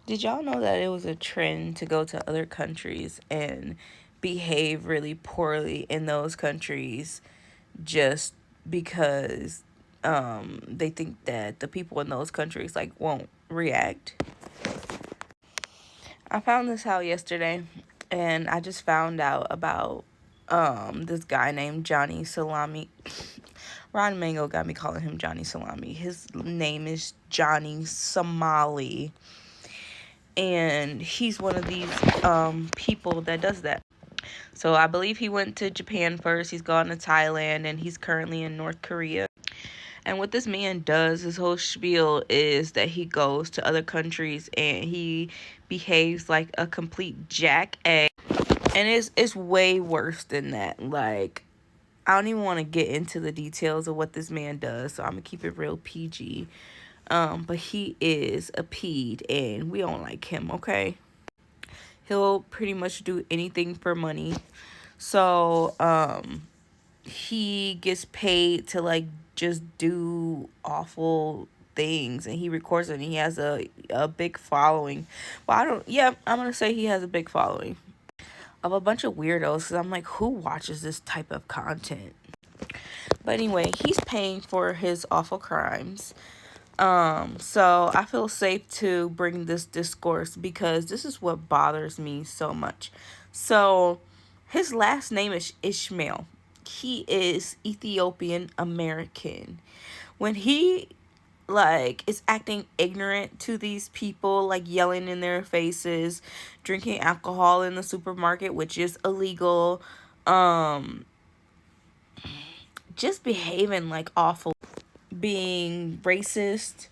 Did y'all know that it was a trend to go to other countries and behave really poorly in those countries just because they think that the people in those countries like won't react? I found this out yesterday, and I just found out about this guy named Johnny Salami. Ron Mango got me calling him Johnny Salami. His name is Johnny Somali, and he's one of these people that does that. So I believe he went to Japan first. He's gone to Thailand, and he's currently in North Korea. And what this man does, his whole spiel is that he goes to other countries and he behaves like a complete jackass. And it's way worse than that. Like, I don't even want to get into the details of what this man does, so I'm gonna keep it real PG. But he is a pede, and we don't like him. Okay, he'll pretty much do anything for money. So he gets paid to like just do awful things, and he records it, and he has a big following. Well, I'm gonna say he has a big following of a bunch of weirdos, because I'm like, who watches this type of content? But anyway, he's paying for his awful crimes. So I feel safe to bring this discourse because this is what bothers me so much. So his last name is Ishmael. He is Ethiopian American. When he like is acting ignorant to these people, like yelling in their faces, drinking alcohol in the supermarket, which is illegal, um just behaving like awful, being racist.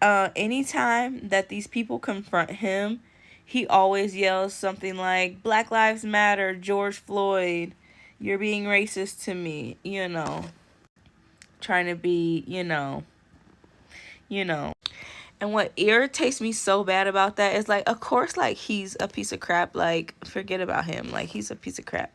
Anytime that these people confront him, he always yells something like, Black Lives Matter, George Floyd, you're being racist to me, trying to be, you know. And what irritates me so bad about that is, like, of course, like, he's a piece of crap. Like, forget about him. Like, he's a piece of crap.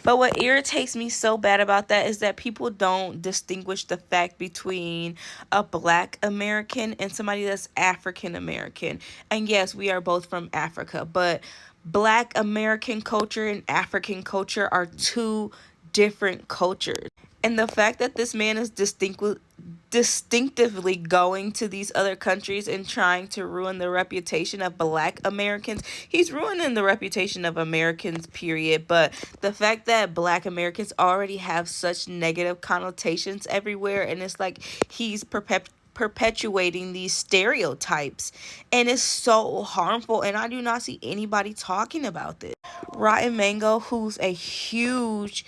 But what irritates me so bad about that is that people don't distinguish the fact between a Black American and somebody that's African American. And yes, we are both from Africa, but Black American culture and African culture are two different cultures. And the fact that this man is distinctively going to these other countries and trying to ruin the reputation of Black Americans, he's ruining the reputation of Americans, period. But the fact that Black Americans already have such negative connotations everywhere, and it's like he's perpetuating these stereotypes, and it's so harmful, and I do not see anybody talking about this. Rotten Mango, who's a huge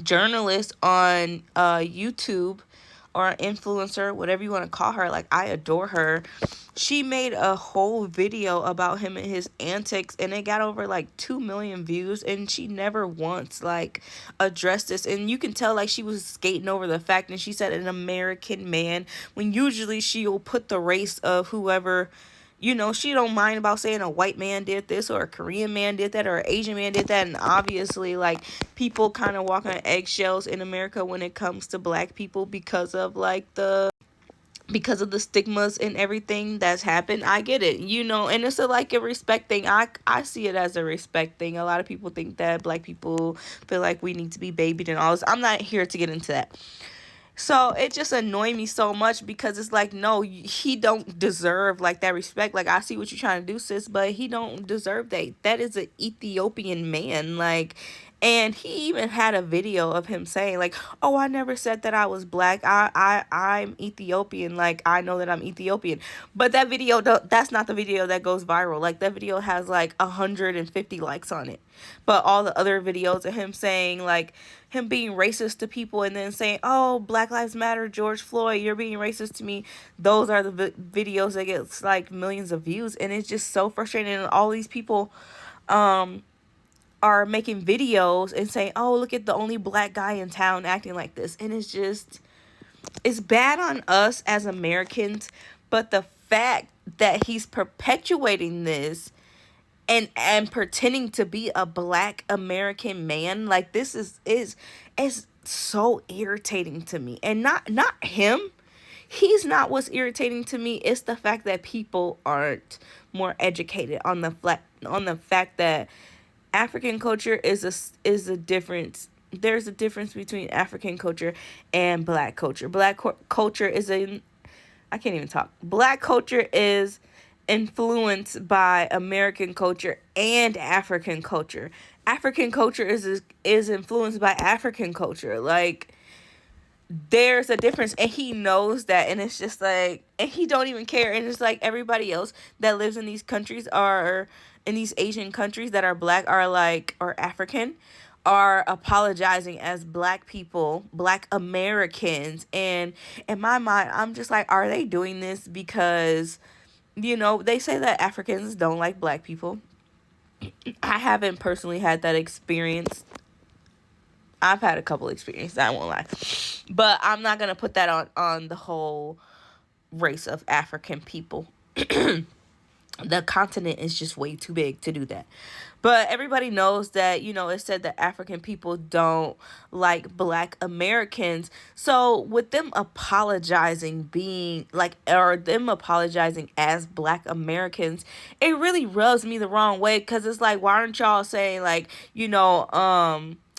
journalist on YouTube, or an influencer, whatever you want to call her. Like, I adore her. She made a whole video about him and his antics, and it got over like 2 million views, and she never once like addressed this. And you can tell like she was skating over the fact, and she said an American man, when usually she'll put the race of whoever, she don't mind about saying a white man did this, or a Korean man did that, or an Asian man did that. And obviously, like, people kind of walk on eggshells in America when it comes to Black people because of the stigmas and everything that's happened. I get it, and it's like a respect thing. I see it as a respect thing. A lot of people think that Black people feel like we need to be babied and all this. I'm not here to get into that. So it just annoyed me so much, because it's like, no, he don't deserve like that respect. Like, I see what you're trying to do, sis, but he don't deserve that. That is an Ethiopian man. Like, and he even had a video of him saying like, oh, I never said that I was Black. I'm Ethiopian. Like, I know that I'm Ethiopian. But that video, that's not the video that goes viral. Like, that video has like 150 likes on it. But all the other videos of him saying like, him being racist to people, and then saying, oh, Black Lives Matter, George Floyd, you're being racist to me, those are the videos that get like millions of views. And it's just so frustrating. And all these people are making videos and saying, oh, look at the only Black guy in town acting like this. And it's bad on us as Americans. But the fact that he's perpetuating this and pretending to be a Black American man, like, this is so irritating to me. And not him. he's not what's irritating to me. It's the fact that people aren't more educated on the fact that African culture is a difference. There's a difference between African culture and black culture. Culture is a I can't even talk. Black culture is influenced by American culture and African culture. African culture is influenced by African culture. Like, there's a difference, and he knows that, and it's just like, and he don't even care, and it's like everybody else that lives in these countries are in these Asian countries that are black are like or African are apologizing as black people, black Americans, and in my mind I'm just like, are they doing this because they say that Africans don't like black people. I haven't personally had that experience. I've had a couple experiences, I won't lie. But I'm not going to put that on the whole race of African people. The continent is just way too big to do that. But everybody knows that, it said that African people don't like black Americans. So with them apologizing being like, or them apologizing as black Americans, it really rubs me the wrong way. Cause it's like, why aren't y'all saying like,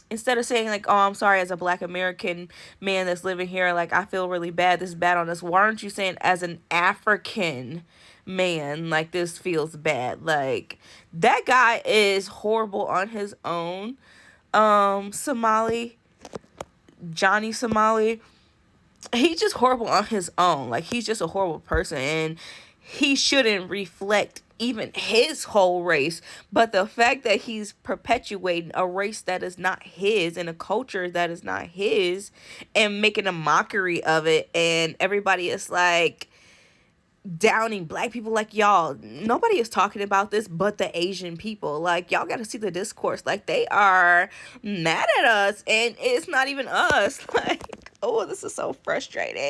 instead of saying like, oh, I'm sorry as a black American man that's living here, like I feel really bad, this is bad on us. Why aren't you saying as an African man, like this feels bad? Like, that guy is horrible on his own. Somali, Johnny Somali, he's just horrible on his own. Like, he's just a horrible person, and he shouldn't reflect even his whole race. But the fact that he's perpetuating a race that is not his and a culture that is not his and making a mockery of it, and everybody is like downing black people, like, y'all, nobody is talking about this but the Asian people. Like, y'all gotta see the discourse. Like, they are mad at us, and it's not even us. Like, oh, this is so frustrating.